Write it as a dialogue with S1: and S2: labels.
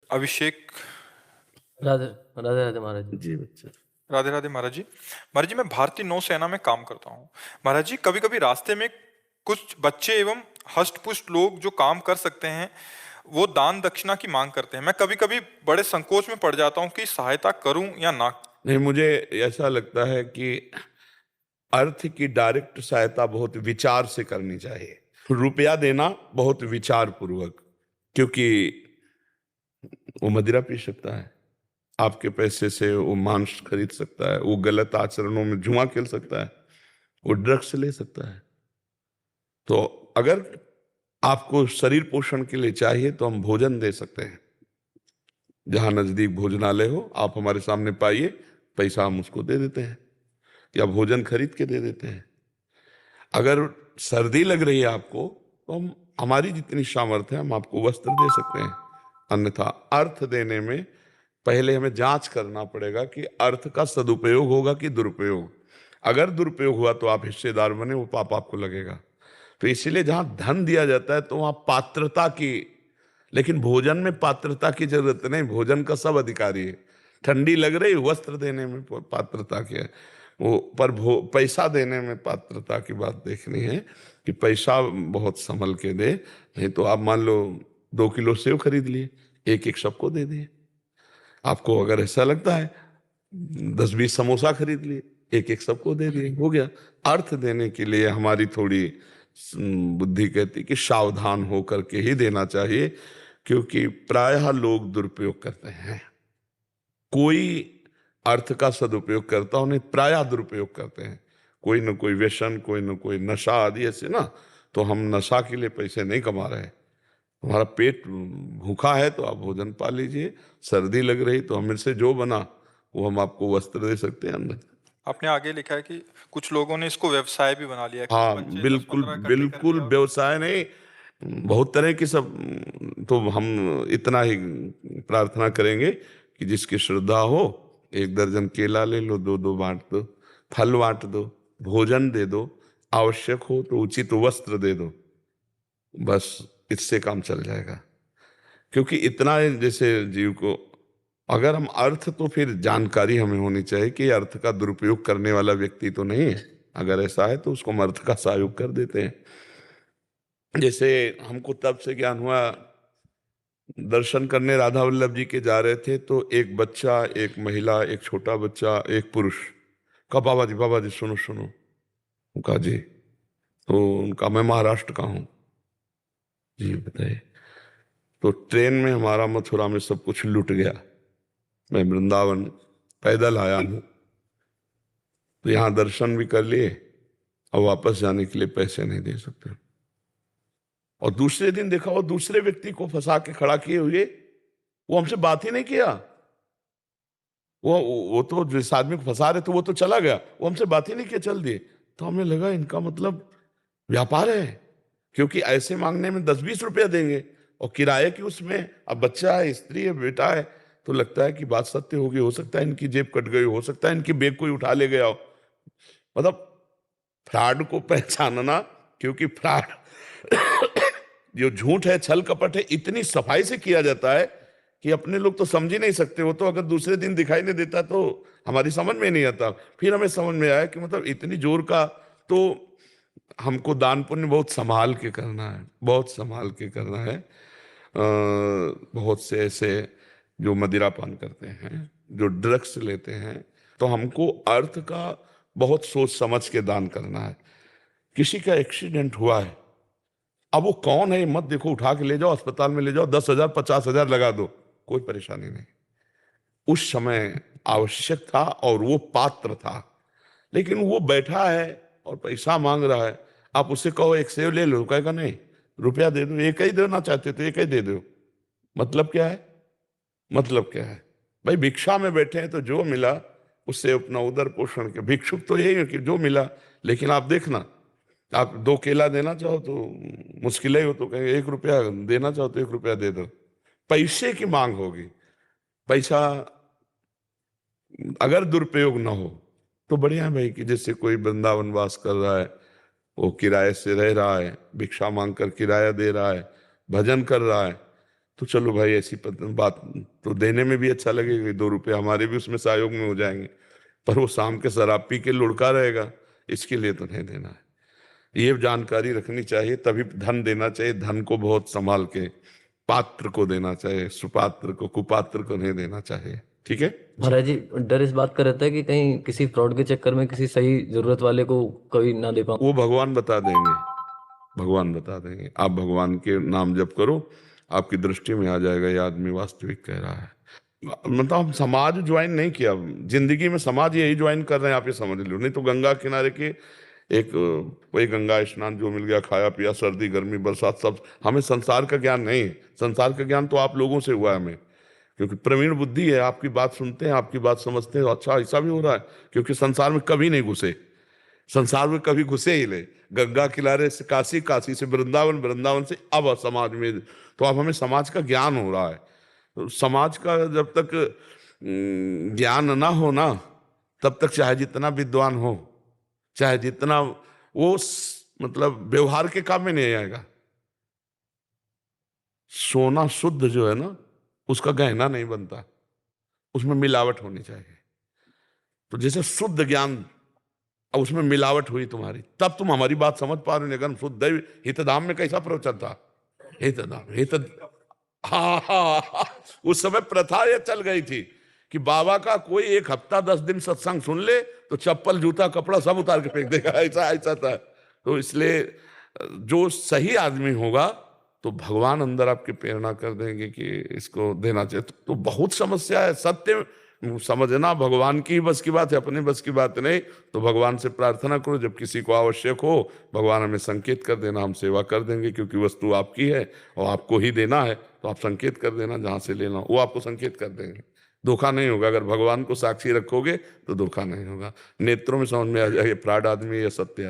S1: अभिषेक।
S2: राधे राधे राधे महाराज जी।
S3: जी बच्चा।
S1: राधे राधे महाराज जी। महाराज जी, मैं भारतीय नौसेना में काम करता हूँ। महाराज जी, कभी कभी रास्ते में कुछ बच्चे एवं हष्ट-पुष्ट लोग जो काम कर सकते हैं, वो दान दक्षिणा की मांग करते हैं। मैं कभी कभी बड़े संकोच में पड़ जाता हूँ कि सहायता करूं या ना।
S3: नहीं, मुझे ऐसा लगता है कि अर्थ की डायरेक्ट सहायता बहुत विचार से करनी चाहिए। रुपया देना बहुत विचार पूर्वक, क्योंकि वो मदिरा पी सकता है, आपके पैसे से वो मांस खरीद सकता है, वो गलत आचरणों में जुआ खेल सकता है, वो ड्रग्स ले सकता है। तो अगर आपको शरीर पोषण के लिए चाहिए तो हम भोजन दे सकते हैं। जहां नजदीक भोजनालय हो आप हमारे सामने पाइए, पैसा हम उसको दे देते हैं या भोजन खरीद के दे देते हैं। अगर सर्दी लग रही है आपको तो हम हमारी जितनी सामर्थ्य है हम आपको वस्त्र दे सकते हैं। अन्यथा अर्थ देने में पहले हमें जांच करना पड़ेगा कि अर्थ का सदुपयोग होगा कि दुरुपयोग। अगर दुरुपयोग हुआ तो आप हिस्सेदार बने, वो पाप आपको लगेगा। तो इसीलिए जहां धन दिया जाता है तो वहां पात्रता की, लेकिन भोजन में पात्रता की जरूरत नहीं, भोजन का सब अधिकारी है। ठंडी लग रही, वस्त्र देने में पात्रता की है वो, पर पैसा देने में पात्रता की बात देखनी है कि पैसा बहुत संभल के दे। नहीं तो आप मान लो 2 किलो सेव खरीद लिए, एक एक सबको दे दिए। आपको अगर ऐसा लगता है 10-20 समोसा खरीद लिए, एक एक सबको दे दिए, हो गया। अर्थ देने के लिए हमारी थोड़ी बुद्धि कहती कि सावधान होकर के ही देना चाहिए, क्योंकि प्रायः लोग दुरुपयोग करते हैं। कोई अर्थ का सदुपयोग करता हो नहीं, प्रायः दुरुपयोग करते हैं। कोई न कोई व्यसन, कोई न कोई नशा आदि ऐसे ना। तो हम नशा के लिए पैसे नहीं कमा रहे हैं। हमारा पेट भूखा है तो आप भोजन पा लीजिए, सर्दी लग रही तो हमें से जो बना वो हम आपको वस्त्र दे सकते हैं अंदर।
S1: आपने आगे लिखा है कि कुछ लोगों ने इसको व्यवसाय भी बना लिया है। कुछ
S3: हाँ
S1: बच्चे
S3: बिल्कुल
S1: 10-15 इकट्ठे कर
S3: बिल्कुल,
S1: लिया और
S3: व्यवसाय नहीं, बहुत तरह की सब। तो हम इतना ही प्रार्थना करेंगे कि जिसकी श्रद्धा हो 1 दर्जन केला ले लो, 2-2 बांट दो, फल बांट दो, भोजन दे दो, आवश्यक हो तो उचित वस्त्र दे दो, बस इससे काम चल जाएगा। क्योंकि इतना है, जैसे जीव को अगर हम अर्थ, तो फिर जानकारी हमें होनी चाहिए कि अर्थ का दुरुपयोग करने वाला व्यक्ति तो नहीं है। अगर ऐसा है तो उसको हम अर्थ का सहयोग कर देते हैं। जैसे हमको तब से ज्ञान हुआ, दर्शन करने राधा वल्लभ जी के जा रहे थे तो एक बच्चा, एक महिला, एक छोटा बच्चा, एक पुरुष का, बाबा जी सुनो सुनो। उनका जी, तो उनका मैं महाराष्ट्र का हूँ। जी बताइए। तो ट्रेन में हमारा मथुरा में सब कुछ लूट गया, मैं वृंदावन पैदल आया हूँ, तो यहाँ दर्शन भी कर लिए और वापस जाने के लिए पैसे नहीं दे सकते। और दूसरे दिन देखा वो दूसरे व्यक्ति को फंसा के खड़ा किए हुए, वो हमसे बात ही नहीं किया। वो तो जिस आदमी को फंसा रहे थे वो तो चला गया, वो हमसे बात ही नहीं किया, चल दिए। तो हमें लगा इनका मतलब व्यापार है, क्योंकि ऐसे मांगने में 10-20 रुपया देंगे और किराए की उसमें, अब बच्चा है, स्त्री है, बेटा है, तो लगता है कि बात सत्य होगी। हो सकता है इनकी जेब कट गई, हो सकता है इनकी बैग कोई उठा ले गया हो। मतलब फ्रॉड को पहचानना, क्योंकि फ्रॉड जो झूठ है, छल कपट है, इतनी सफाई से किया जाता है कि अपने लोग तो समझ ही नहीं सकते। वो तो अगर दूसरे दिन दिखाई नहीं देता तो हमारी समझ में नहीं आता। फिर हमें समझ में आया कि मतलब इतनी जोर का, तो हमको दान पुण्य बहुत संभाल के करना है, बहुत संभाल के करना है। बहुत से ऐसे जो मदिरा पान करते हैं, जो ड्रग्स लेते हैं, तो हमको अर्थ का बहुत सोच समझ के दान करना है। किसी का एक्सीडेंट हुआ है, अब वो कौन है मत देखो, उठा के ले जाओ, अस्पताल में ले जाओ, 10,000 50,000 लगा दो, कोई परेशानी नहीं। उस समय आवश्यक था और वो पात्र था, लेकिन वो बैठा है और पैसा मांग रहा है। आप उससे कहो एक सेव ले लो, कहेगा नहीं, रुपया दे दो, एक ही देना चाहते तो एक ही दे दो। मतलब क्या है? मतलब क्या है भाई? भिक्षा में बैठे हैं तो जो मिला उससे अपना उदर पोषण के, भिक्षुक तो यही है कि जो मिला। लेकिन आप देखना, आप 2 केला देना चाहो तो मुश्किल ही हो तो कहेंगे 1 रुपया देना चाहो तो 1 रुपया दे दो। पैसे की मांग होगी। पैसा अगर दुरुपयोग ना हो तो बढ़िया है भाई, कि जैसे कोई वृंदावन वास कर रहा है, वो किराए से रह रहा है, भिक्षा मांग कर किराया दे रहा है, भजन कर रहा है, तो चलो भाई ऐसी बात तो देने में भी अच्छा लगेगा, 2 रुपये हमारे भी उसमें सहयोग में हो जाएंगे। पर वो शाम के शराब पी के लुढ़का रहेगा, इसके लिए तो नहीं देना है। ये जानकारी रखनी चाहिए, तभी धन देना चाहिए। धन को बहुत संभाल के पात्र को देना चाहिए, सुपात्र को, कुपात्र को नहीं देना चाहिए। ठीक है जी।
S2: महाराज जी, डर इस बात का रहता है कि कहीं किसी फ्रॉड के चक्कर में किसी सही जरूरत वाले को कोई ना दे पाऊं।
S3: वो भगवान बता देंगे, भगवान बता देंगे। आप भगवान के नाम जप करो, आपकी दृष्टि में आ जाएगा ये आदमी वास्तविक कह रहा है। मतलब हम समाज ज्वाइन नहीं किया, जिंदगी में समाज यही ज्वाइन कर रहे हैं, आप ये समझ लो। नहीं तो गंगा किनारे के एक वही गंगा स्नान जो मिल गया, खाया पिया, सर्दी गर्मी बरसात सब। हमें संसार का ज्ञान नहीं है, संसार का ज्ञान तो आप लोगों से हुआ है हमें, क्योंकि प्रवीण बुद्धि है, आपकी बात सुनते हैं, आपकी बात समझते हैं। अच्छा ऐसा भी हो रहा है, क्योंकि संसार में कभी नहीं घुसे, संसार में कभी घुसे ही ले। गंगा किनारे से काशी, काशी से वृंदावन, वृंदावन से अब समाज में। तो अब हमें समाज का ज्ञान हो रहा है। तो समाज का जब तक ज्ञान ना हो ना, तब तक चाहे जितना विद्वान हो, चाहे जितना वो मतलब व्यवहार के काम में नहीं आएगा। सोना शुद्ध जो है ना, उसका गहना नहीं बनता, उसमें मिलावट होनी चाहिए। तो जैसे शुद्ध ज्ञान, अब उसमें मिलावट हुई तुम्हारी, तब तुम हमारी बात समझ पा रहे हो। अगर शुद्ध हितधाम में कैसा प्रवचन था, हितधाम हित, हाँ हाँ हाँ, उस समय प्रथा ये चल गई थी कि बाबा का कोई 1 हफ्ता 10 दिन सत्संग सुन ले तो चप्पल जूता कपड़ा सब उतार के फेंक देगा, ऐसा ऐसा था। तो इसलिए जो सही आदमी होगा तो भगवान अंदर आपके प्रेरणा कर देंगे कि इसको देना चाहिए। तो बहुत समस्या है, सत्य समझना भगवान की ही बस की बात है, अपने बस की बात नहीं। तो भगवान से प्रार्थना करो, जब किसी को आवश्यक हो भगवान हमें संकेत कर देना, हम सेवा कर देंगे, क्योंकि वस्तु आपकी है और आपको ही देना है। तो आप संकेत कर देना, जहां से लेना वो आपको संकेत कर देंगे। धोखा नहीं होगा, अगर भगवान को साक्षी रखोगे तो धोखा नहीं होगा। नेत्रों में समझ में आ जाएगा फ्रॉड आदमी या सत्य आदमी।